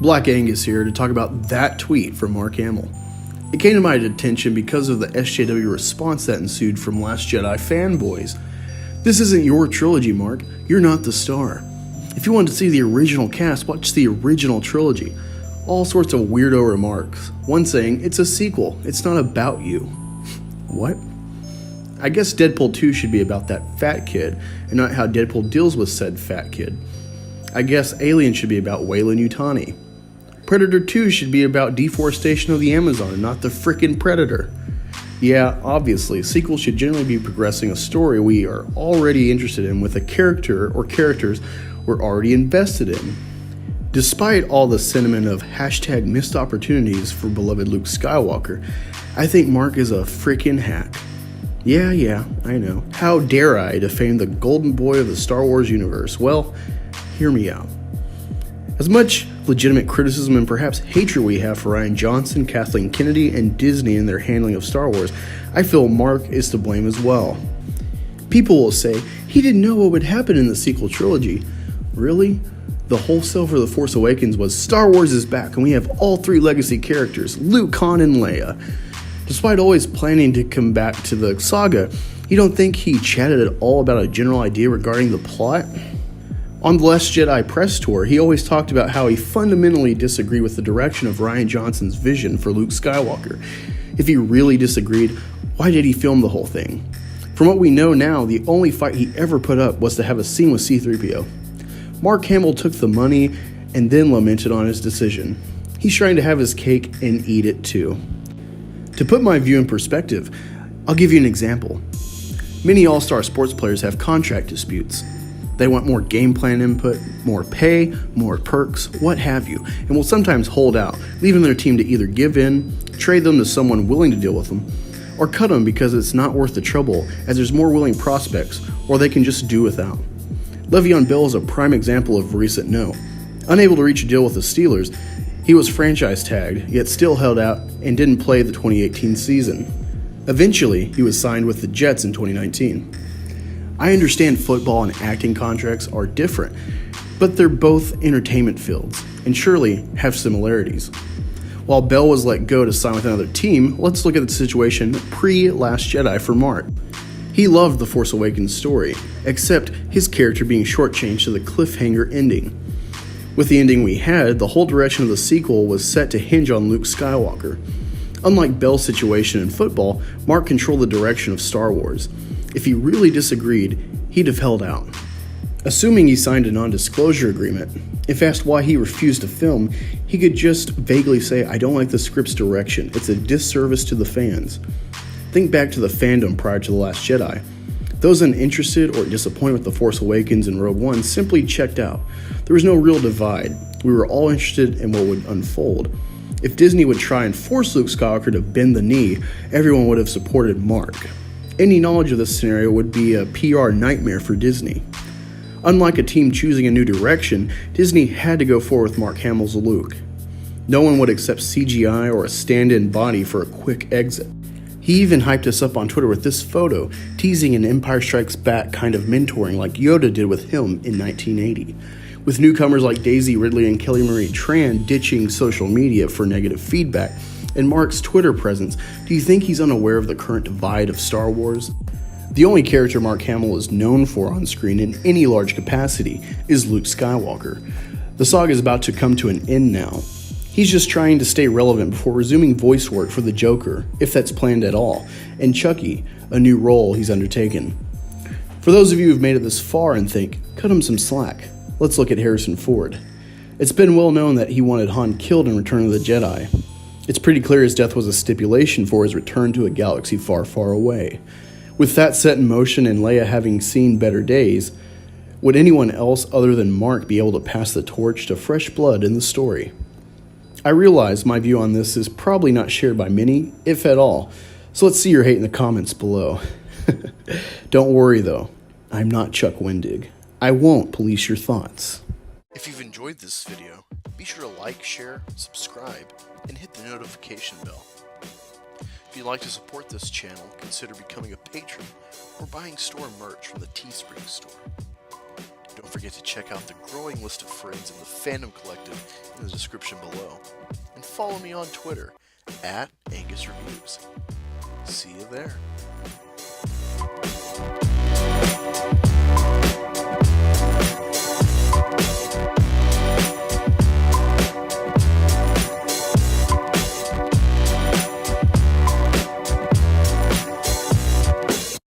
Black Angus here to talk about that tweet from Mark Hamill. It came to my attention because of the SJW response that ensued from Last Jedi fanboys. This isn't your trilogy, Mark. You're not the star. If you want to see the original cast, watch the original trilogy. All sorts of weirdo remarks. One saying, it's a sequel, it's not about you. What? I guess Deadpool 2 should be about that fat kid, and not how Deadpool deals with said fat kid. I guess Alien should be about Weyland-Yutani. Predator 2 should be about deforestation of the Amazon, not the frickin' Predator. Yeah, obviously, sequels should generally be progressing a story we are already interested in with a character or characters we're already invested in. Despite all the sentiment of hashtag missed opportunities for beloved Luke Skywalker, I think Mark is a frickin' hack. Yeah, I know. How dare I defame the golden boy of the Star Wars universe? Well, hear me out. As much legitimate criticism and perhaps hatred we have for Rian Johnson, Kathleen Kennedy, and Disney in their handling of Star Wars, I feel Mark is to blame as well. People will say, he didn't know what would happen in the sequel trilogy. Really? The whole sell for The Force Awakens was Star Wars is back and we have all three legacy characters, Luke, Han, and Leia. Despite always planning to come back to the saga, you don't think he chatted at all about a general idea regarding the plot? On the Last Jedi press tour, he always talked about how he fundamentally disagreed with the direction of Rian Johnson's vision for Luke Skywalker. If he really disagreed, why did he film the whole thing? From what we know now, the only fight he ever put up was to have a scene with C-3PO. Mark Hamill took the money and then lamented on his decision. He's trying to have his cake and eat it too. To put my view in perspective, I'll give you an example. Many all-star sports players have contract disputes. They want more game plan input, more pay, more perks, what have you, and will sometimes hold out, leaving their team to either give in, trade them to someone willing to deal with them, or cut them because it's not worth the trouble as there's more willing prospects, or they can just do without. Le'Veon Bell is a prime example of recent no. Unable to reach a deal with the Steelers, he was franchise tagged, yet still held out and didn't play the 2018 season. Eventually, he was signed with the Jets in 2019. I understand football and acting contracts are different, but they're both entertainment fields, and surely have similarities. While Bell was let go to sign with another team, let's look at the situation pre-Last Jedi for Mark. He loved The Force Awakens story, except his character being shortchanged to the cliffhanger ending. With the ending we had, the whole direction of the sequel was set to hinge on Luke Skywalker. Unlike Bell's situation in football, Mark controlled the direction of Star Wars. If he really disagreed, he'd have held out. Assuming he signed a non-disclosure agreement, if asked why he refused to film, he could just vaguely say, I don't like the script's direction, it's a disservice to the fans. Think back to the fandom prior to The Last Jedi. Those uninterested or disappointed with The Force Awakens and Rogue One simply checked out. There was no real divide. We were all interested in what would unfold. If Disney would try and force Luke Skywalker to bend the knee, everyone would have supported Mark. Any knowledge of this scenario would be a PR nightmare for Disney. Unlike a team choosing a new direction, Disney had to go forward with Mark Hamill's Luke. No one would accept CGI or a stand-in body for a quick exit. He even hyped us up on Twitter with this photo, teasing an Empire Strikes Back kind of mentoring like Yoda did with him in 1980. With newcomers like Daisy Ridley and Kelly Marie Tran ditching social media for negative feedback, and Mark's Twitter presence, do you think he's unaware of the current divide of Star Wars? The only character Mark Hamill is known for on screen in any large capacity is Luke Skywalker. The saga is about to come to an end now. He's just trying to stay relevant before resuming voice work for the Joker, if that's planned at all, and Chucky, a new role he's undertaken. For those of you who've made it this far and think, cut him some slack, let's look at Harrison Ford. It's been well known that he wanted Han killed in Return of the Jedi. It's pretty clear his death was a stipulation for his return to a galaxy far, far away. With that set in motion and Leia having seen better days, would anyone else other than Mark be able to pass the torch to fresh blood in the story? I realize my view on this is probably not shared by many, if at all, so let's see your hate in the comments below. Don't worry though, I'm not Chuck Wendig. I won't police your thoughts. If you've enjoyed this video, be sure to like, share, subscribe, and hit the notification bell. If you'd like to support this channel, consider becoming a patron or buying store merch from the Teespring store. Don't forget to check out the growing list of friends in the Fandom Collective in the description below. And follow me on Twitter @AngusReviews. See you there.